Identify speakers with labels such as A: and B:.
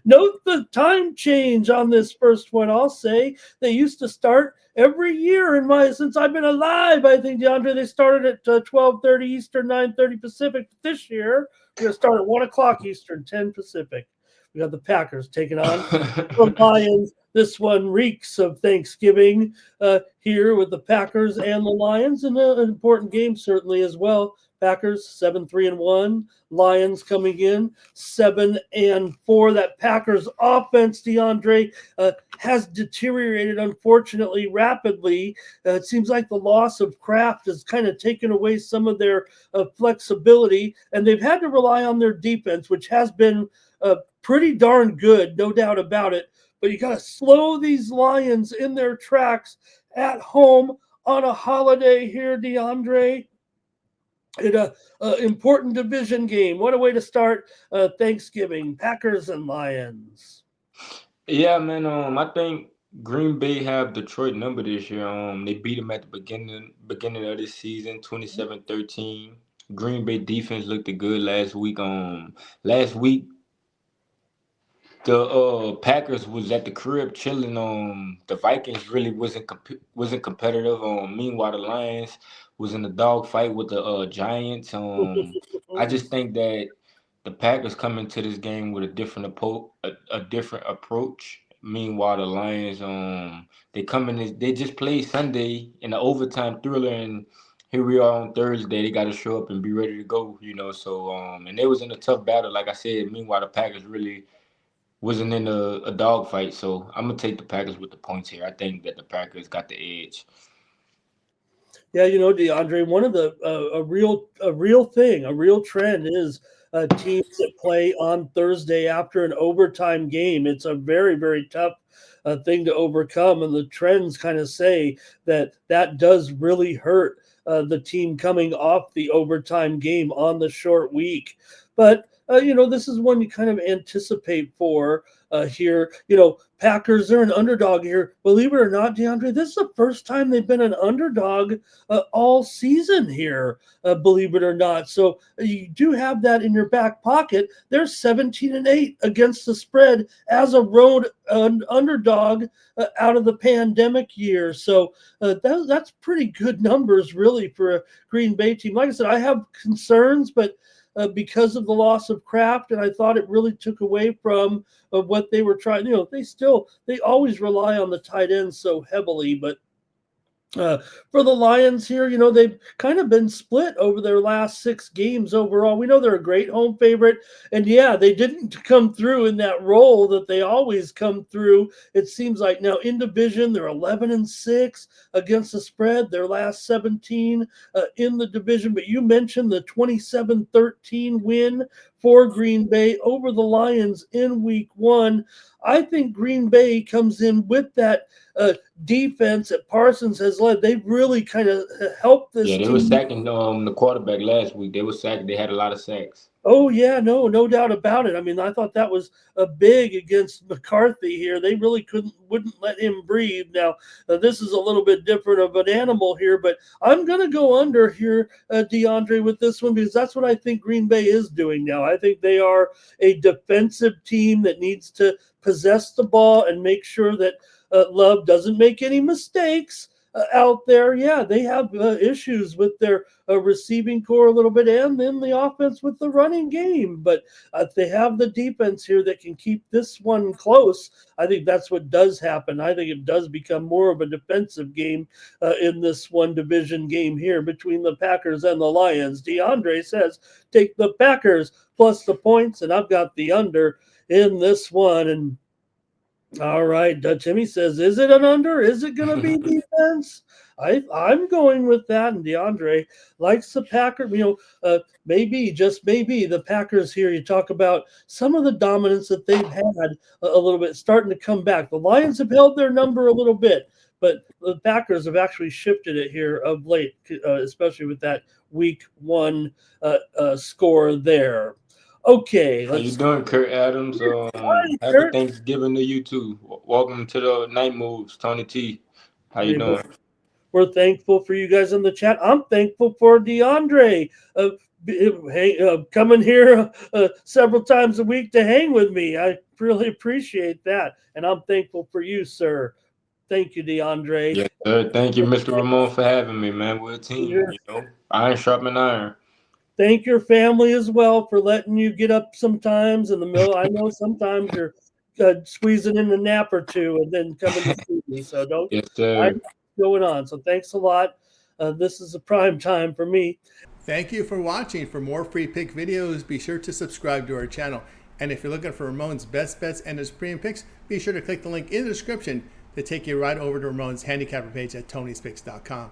A: Note the time change on this first one. I'll say they used to start every year since I've been alive. I think DeAndre they started at 12:30 Eastern, 9:30 Pacific. This year we're gonna start at 1 o'clock Eastern, 10 Pacific. We got the Packers taking on the Lions. This one reeks of Thanksgiving here with the Packers and the Lions, and an important game certainly as well. Packers 7-3-1. Lions coming in 7-4. That Packers offense, DeAndre, has deteriorated unfortunately rapidly. It seems like the loss of Kraft has kind of taken away some of their flexibility, and they've had to rely on their defense, which has been pretty darn good, no doubt about it. But you got to slow these Lions in their tracks at home on a holiday here, DeAndre. In a important division game. What a way to start Thanksgiving. Packers and Lions.
B: Yeah, man. I think Green Bay have Detroit number this year. They beat them at the beginning of this season, 27-13. Green Bay defense looked good last week. Last week the Packers was at the crib chilling. The Vikings really wasn't competitive. Meanwhile the Lions was in the dog fight with the Giants. I just think that the Packers come into this game with a different approach. Meanwhile the Lions they come in they just played Sunday in the overtime thriller, and here we are on Thursday. They got to show up and be ready to go. So and they was in a tough battle, like I said. Meanwhile the Packers really wasn't in a dogfight. So I'm gonna take the Packers with the points here. I think that the Packers got the edge.
A: Yeah, DeAndre, one of the a real trend is teams that play on Thursday after an overtime game. It's a very, very tough thing to overcome, and the trends kind of say that does really hurt the team coming off the overtime game on the short week. But this is one you kind of anticipate for here. Packers are an underdog here. Believe it or not, DeAndre, this is the first time they've been an underdog all season here. Believe it or not, so you do have that in your back pocket. They're 17-8 against the spread as a road underdog out of the pandemic year. So that's pretty good numbers, really, for a Green Bay team. Like I said, I have concerns, but because of the loss of Kraft, and I thought it really took away from what they were trying. They always rely on the tight ends so heavily, but for the Lions here, they've kind of been split over their last 6 games overall. We know they're a great home favorite, and yeah, they didn't come through in that role that they always come through. It seems like now in division they're 11-6 against the spread. Their last 17 in the division, but you mentioned the 27-13 win for Green Bay over the Lions in Week 1. I think Green Bay comes in with that defense that Parsons has led. They've really kind of helped this
B: Yeah, they were
A: team.
B: sacking the quarterback last week. They were sacked. They had a lot of sacks.
A: Oh yeah, no doubt about it. I mean, I thought that was a big against McCarthy here. They really wouldn't let him breathe. Now, this is a little bit different of an animal here, but I'm going to go under here, DeAndre, with this one because that's what I think Green Bay is doing now. I think they are a defensive team that needs to possess the ball and make sure that Love doesn't make any mistakes out there. Yeah, they have issues with their receiving core a little bit, and then the offense with the running game. But if they have the defense here that can keep this one close, I think that's what does happen. I think it does become more of a defensive game in this one division game here between the Packers and the Lions. DeAndre says take the Packers plus the points, and I've got the under in this one. And all right, Timmy says, "Is it an under? Is it going to be defense?" I'm going with that, and DeAndre likes the Packers. Maybe just maybe the Packers here. You talk about some of the dominance that they've had a little bit starting to come back. The Lions have held their number a little bit, but the Packers have actually shifted it here of late, especially with that Week 1 score there. Okay,
B: How you
A: let's.
B: doing, Kurt Adams?
A: Hi,
B: Happy
A: Kurt.
B: Thanksgiving to you too. Welcome to the night moves, Tony T. How you
A: Hey,
B: doing?
A: we're thankful for you guys in the chat. I'm thankful for DeAndre coming here several times a week to hang with me. I really appreciate that, and I'm thankful for you, sir. Thank you, DeAndre.
B: Yes, sir. Thank you, Mr. Ramon, for having me, man. We're a team, you know. Iron sharpening iron.
A: Thank your family as well for letting you get up sometimes in the middle. I know sometimes you're squeezing in a nap or two and then coming to see me. So don't
B: Yes,
A: I know
B: sir.
A: what's going on. So thanks a lot. This is a prime time for me.
C: Thank you for watching. For more free pick videos, be sure to subscribe to our channel. And if you're looking for Ramon's best bets and his premium picks, be sure to click the link in the description to take you right over to Ramon's handicapper page at Tony'sPicks.com.